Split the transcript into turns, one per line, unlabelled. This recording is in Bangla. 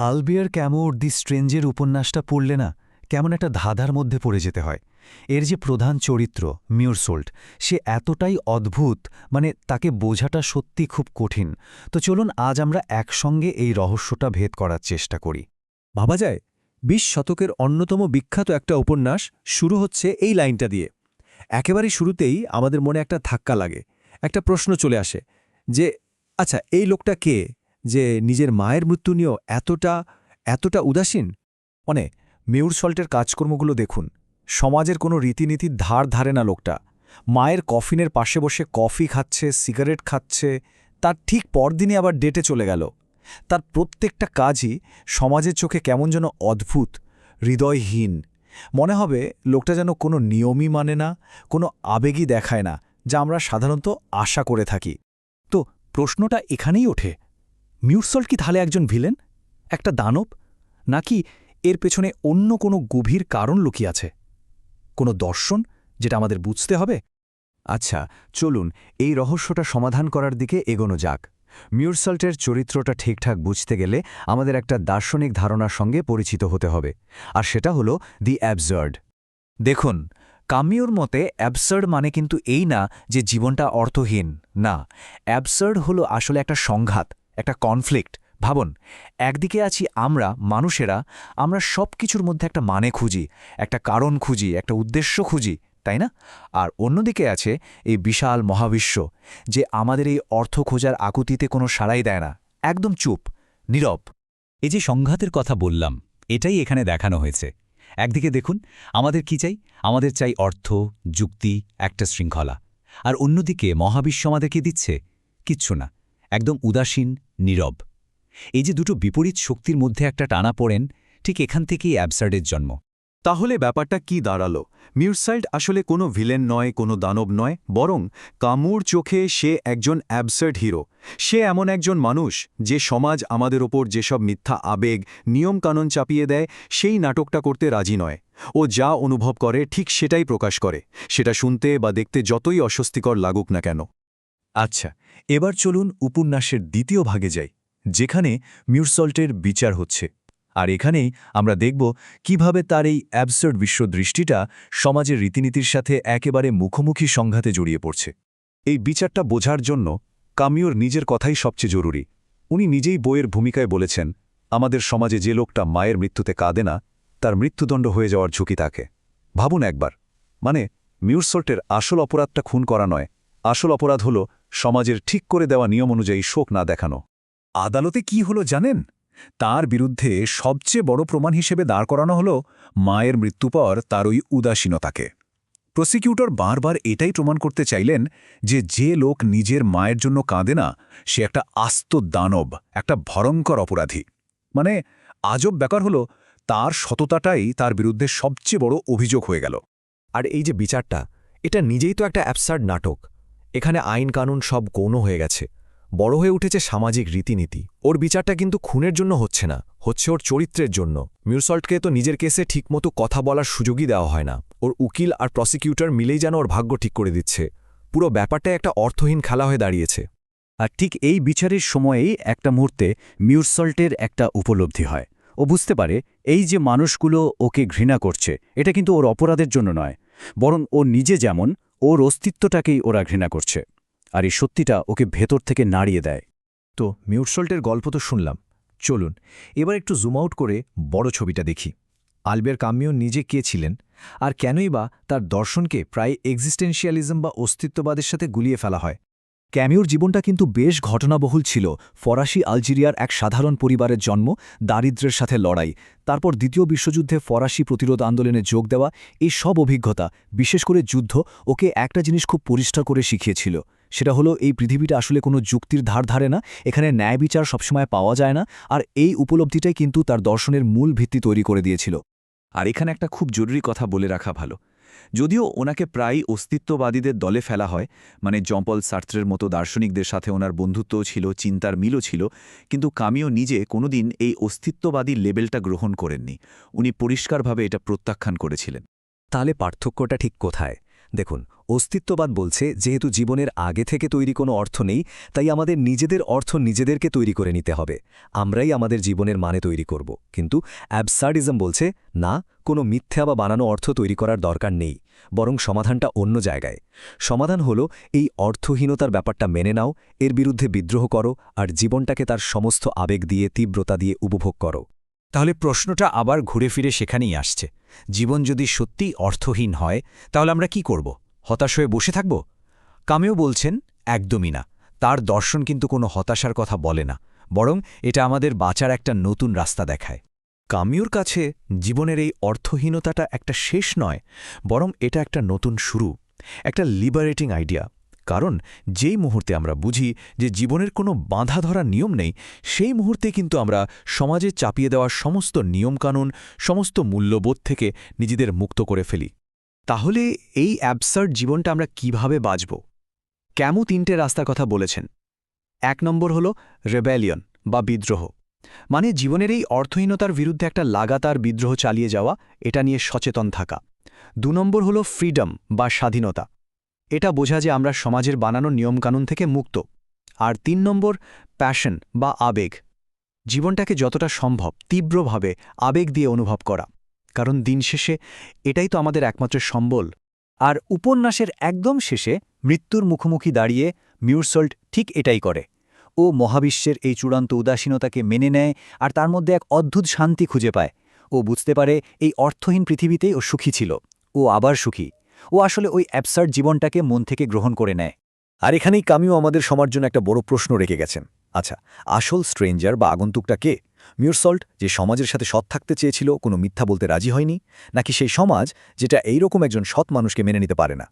আলবিয়ার ক্যামুর দি স্ট্রেঞ্জের উপন্যাসটা পড়লে না কেমন একটা ধাঁধার মধ্যে পড়ে যেতে হয়। এর যে প্রধান চরিত্র মিউরসোল্ট, সে এতটাই অদ্ভুত, তাকে বোঝাটা সত্যি খুব কঠিন। তো চলুন আজ আমরা একসঙ্গে এই রহস্যটা ভেদ করার চেষ্টা করি।
ভাবা যায় ২০ শতকের অন্যতম বিখ্যাত একটা উপন্যাস শুরু হচ্ছে এই লাইনটা দিয়ে। একেবারে শুরুতেই আমাদের মনে একটা ধাক্কা লাগে, একটা প্রশ্ন চলে আসে যে আচ্ছা, এই লোকটা কে, যে নিজের মায়ের মৃত্যু নিয়েও এতটা এতটা উদাসীন।
মিউরসল্টের কাজকর্মগুলো দেখুন। সমাজের কোনো রীতিনীতির ধার ধারে না লোকটা। মায়ের কফিনের পাশে বসে কফি খাচ্ছে, সিগারেট খাচ্ছে, তার ঠিক পরদিনই আবার ডেটে চলে গেল। তার প্রত্যেকটা কাজই সমাজের চোখে কেমন যেন অদ্ভুত, হৃদয়হীন। মনে হবে লোকটা যেন কোনো নিয়মই মানে না, কোনো আবেগই দেখায় না, যা আমরা সাধারণত আশা করে থাকি। তো প্রশ্নটা এখানেই ওঠে, মিউরসল্ট কি তাহলে একজন ভিলেন, একটা দানব, নাকি এর পেছনে অন্য কোনো গভীর কারণ লুকিয়ে আছে, কোনো দর্শন যেটা আমাদের বুঝতে হবে?
আচ্ছা, চলুন এই রহস্যটা সমাধান করার দিকে এগোনো যাক। মিউরসল্টের চরিত্রটা ঠিকঠাক বুঝতে গেলে আমাদের একটা দার্শনিক ধারণার সঙ্গে পরিচিত হতে হবে, আর সেটা হলো দি অ্যাবসার্ড।
দেখুন, কামিওর মতে অ্যাবসার্ড মানে কিন্তু এই না যে জীবনটা অর্থহীন, না। অ্যাবসার্ড হলো আসলে একটা সংঘাত, একটা কনফ্লিক্ট। ভাবুন, একদিকে আছি আমরা মানুষেরা, আমরা সব কিছুর মধ্যে একটা মানে খুঁজি, একটা কারণ খুঁজি, একটা উদ্দেশ্য খুঁজি, তাই না? আর অন্যদিকে আছে এই বিশাল মহাবিশ্ব, যে আমাদের এই অর্থ খোঁজার আকুতিতে কোনো সাড়াই দেয় না, একদম চুপ, নীরব।
এই যে সংঘাতের কথা বললাম, এটাই এখানে দেখানো হয়েছে। একদিকে দেখুন, আমাদের কি চাই? আমাদের চাই অর্থ, যুক্তি, একটা শৃঙ্খলা। আর অন্যদিকে মহাবিশ্ব আমাদের কি দিচ্ছে? কিচ্ছু না, একদম উদাসীন, নীরব। এই যে দুটো বিপরীত শক্তির মধ্যে একটা টানা পড়েন, ঠিক এখান থেকেই অ্যাবসার্ডের জন্ম।
তাহলে ব্যাপারটা কি দাঁড়ালো? মিউরসল্ট আসলে কোনো ভিলেন নয়, কোনো দানব নয়, বরং কামুর চোখে সে একজন অ্যাবসার্ড হিরো। সে এমন একজন মানুষ যে সমাজ আমাদের ওপর যেসব মিথ্যা আবেগ, নিয়মকানুন চাপিয়ে দেয়, সেই নাটকটা করতে রাজি নয়। ও যা অনুভব করে ঠিক সেটাই প্রকাশ করে, সেটা শুনতে বা দেখতে যতই অস্বস্তিকর লাগুক না কেন।
আচ্ছা, এবার চলুন উপন্যাসের দ্বিতীয় ভাগে যাই, যেখানে মিউরসল্টের বিচার হচ্ছে। আর এখানেই আমরা দেখব কিভাবে তার এই অ্যাবসার্ড বিশ্বদৃষ্টিটা সমাজের রীতিনীতির সাথে একেবারে মুখোমুখি সংঘাতে জড়িয়ে পড়ছে।
এই বিচারটা বোঝার জন্য কামিওর নিজের কথাই সবচেয়ে জরুরি। উনি নিজেই বইয়ের ভূমিকায় বলেছেন, আমাদের সমাজে যে লোকটা মায়ের মৃত্যুতে কাঁদে না, তার মৃত্যুদণ্ড হয়ে যাওয়ার ঝুঁকি থাকে। ভাবুন একবার, মিউরসল্টের আসল অপরাধটা খুন করা নয়, আসল অপরাধ হল সমাজের ঠিক করে দেওয়া নিয়ম অনুযায়ী শোক না দেখানো।
আদালতে কি হলো জানেন? তার বিরুদ্ধে সবচেয়ে বড় প্রমাণ হিসেবে দাঁড় করানো হলো মায়ের মৃত্যু পর তার ওই উদাসীনতাকে। প্রসিকিউটর বারবার এটাই প্রমাণ করতে চাইলেন যে লোক নিজের মায়ের জন্য কাঁদে না, সে একটা আস্ত দানব, একটা ভয়ঙ্কর অপরাধী। আজব ব্যাপার হলো, তার সততাটাই তার বিরুদ্ধে সবচেয়ে বড় অভিযোগ হয়ে গেল।
আর এই যে বিচারটা, এটা নিজেই তো একটা অ্যাবসার্ড নাটক। এখানে আইন কানুন সব গৌণ হয়ে গেছে, বড় হয়ে উঠেছে সামাজিক রীতিনীতি। ওর বিচারটা কিন্তু খুনের জন্য হচ্ছে না, হচ্ছে ওর চরিত্রের জন্য। মিউরসল্টকে তো নিজের কেসে ঠিকমতো কথা বলার সুযোগই দেওয়া হয় না। ওর উকিল আর প্রসিকিউটর মিলেই যেন ওর ভাগ্য ঠিক করে দিচ্ছে। পুরো ব্যাপারটাই একটা অর্থহীন খেলা হয়ে দাঁড়িয়েছে।
আর ঠিক এই বিচারের সময়েই একটা মুহূর্তে মিউরসল্টের একটা উপলব্ধি হয়। ও বুঝতে পারে এই যে মানুষগুলো ওকে ঘৃণা করছে, এটা কিন্তু ওর অপরাধের জন্য নয়, বরং ও নিজে যেমন, ওর অস্তিত্বটাকেই ওরা ঘৃণা করছে। আর এই সত্যিটা ওকে ভেতর থেকে নাড়িয়ে দেয়।
তো মিউরসল্টের গল্প তো শুনলাম, চলুন এবার একটু জুম আউট করে বড় ছবিটা দেখি। আলবের কামিও নিজে কে ছিলেন, আর কেনই বা তার দর্শনকে প্রায় এক্সিস্টেন্সিয়ালিজম বা অস্তিত্ববাদের সাথে গুলিয়ে ফেলা হয়?
ক্যামিওর জীবনটা কিন্তু বেশ ঘটনাবহুল ছিল। ফরাসি আলজেরিয়ার এক সাধারণ পরিবারের জন্ম, দারিদ্র্যের সাথে লড়াই, তারপর দ্বিতীয় বিশ্বযুদ্ধে ফরাসি প্রতিরোধ আন্দোলনে যোগ দেওয়া, এই সব অভিজ্ঞতা, বিশেষ করে যুদ্ধ, ওকে একটা জিনিস খুব পরিষ্কার করে শিখিয়েছিল। সেটা হলো এই পৃথিবীটা আসলে কোনো যুক্তির ধার ধারে না, এখানে ন্যায় বিচার সবসময় পাওয়া যায় না। আর এই উপলব্ধিটাই কিন্তু তার দর্শনের মূল ভিত্তি তৈরি করে দিয়েছিল।
আর এখানে একটা খুব জরুরি কথা বলে রাখা ভালো। যদিও ওনাকে প্রায় অস্তিত্ববাদীদের দলে ফেলা হয়, জঁ পল সার্ত্রের মতো দার্শনিকদের সাথে ওনার বন্ধুত্বও ছিল, চিন্তার মিলও ছিল, কিন্তু কামিও নিজে কোনোদিন এই অস্তিত্ববাদী লেবেলটা গ্রহণ করেননি। উনি পরিষ্কারভাবে এটা প্রত্যাখ্যান করেছিলেন।
তাহলে পার্থক্যটা ঠিক কোথায়? দেখুন,
অস্তিত্ববাদ বলছে যেহেতু জীবনের আগে থেকে তৈরি কোনো অর্থ নেই, তাই আমাদের নিজেদের অর্থ নিজেদেরকে তৈরি করে নিতে হবে। আমরাই আমাদের জীবনের মানে তৈরি করব। কিন্তু অ্যাবসার্ডিজম বলছে না, কোনো মিথ্যা বা বানানো অর্থ তৈরি করার দরকার নেই, বরং সমাধানটা অন্য জায়গায়। সমাধান হলো এই অর্থহীনতার ব্যাপারটা মেনে নাও, এর বিরুদ্ধে বিদ্রোহ করো, আর জীবনটাকে তার সমস্ত আবেগ দিয়ে, তীব্রতা দিয়ে উপভোগ করো।
তাহলে প্রশ্নটা আবার ঘুরে ফিরে সেখানেই আসছে। জীবন যদি সত্যিই অর্থহীন হয়, তাহলে আমরা কি করব? হতাশ হয়ে বসে থাকব? কামেও বলছেন একদমই না। তার দর্শন কিন্তু কোনো হতাশার কথা বলে না, বরং এটা আমাদের বাঁচার একটা নতুন রাস্তা দেখায়। কামিউর কাছে জীবনের এই অর্থহীনতাটা একটা শেষ নয়, বরং এটা একটা নতুন শুরু, একটা লিবারেটিং আইডিয়া। কারণ যেই মুহূর্তে আমরা বুঝি যে জীবনের কোনো বাঁধা ধরা নিয়ম নেই, সেই মুহূর্তে কিন্তু আমরা সমাজে চাপিয়ে দেওয়া সমস্ত নিয়মকানুন, সমস্ত মূল্যবোধ থেকে নিজেদের মুক্ত করে ফেলি। তাহলে এই অ্যাবসার্ড জীবনটা আমরা কিভাবে বাঁচব? ক্যামু 3টে রাস্তার কথা বলেছেন। 1 নম্বর হল রেবেলিয়ন বা বিদ্রোহ, মানে জীবনের এই অর্থহীনতার বিরুদ্ধে একটা লাগাতার বিদ্রোহ চালিয়ে যাওয়া, এটা নিয়ে সচেতন থাকা। 2 নম্বর হল ফ্রিডম বা স্বাধীনতা, এটা বোঝা যে আমরা সমাজের বানানো নিয়মকানুন থেকে মুক্ত। আর 3 নম্বর প্যাশন বা আবেগ, জীবনটাকে যতটা সম্ভব তীব্রভাবে আবেগ দিয়ে অনুভব করা, কারণ দিন শেষে এটাই তো আমাদের একমাত্র সম্বল।
আর উপন্যাসের একদম শেষে মৃত্যুর মুখোমুখি দাঁড়িয়ে মিউরসল্ট ঠিক এটাই করে। ও মহাবিশ্বের এই চূড়ান্ত উদাসীনতাকে মেনে নেয়, আর তার মধ্যে এক অদ্ভুত শান্তি খুঁজে পায়। ও বুঝতে পারে এই অর্থহীন পৃথিবীতেই ও সুখী ছিল। ও আবার সুখী। ও আসলে ওই অ্যাবসার্ড জীবনটাকে মন থেকে গ্রহণ করে নেয়।
আর এখানেই কামিউ আমাদের সবার জন্য একটা বড় প্রশ্ন রেখে গেছেন। আচ্ছা, আসল স্ট্রেঞ্জার বা আগন্তুকটা কে? মিউরসল্ট যে সমাজের সাথে সৎ থাকতে চেয়েছিল, কোনো মিথ্যা বলতে রাজি হয়নি, নাকি সেই সমাজ যেটা এইরকম একজন সৎ মানুষকে মেনে নিতে পারে না?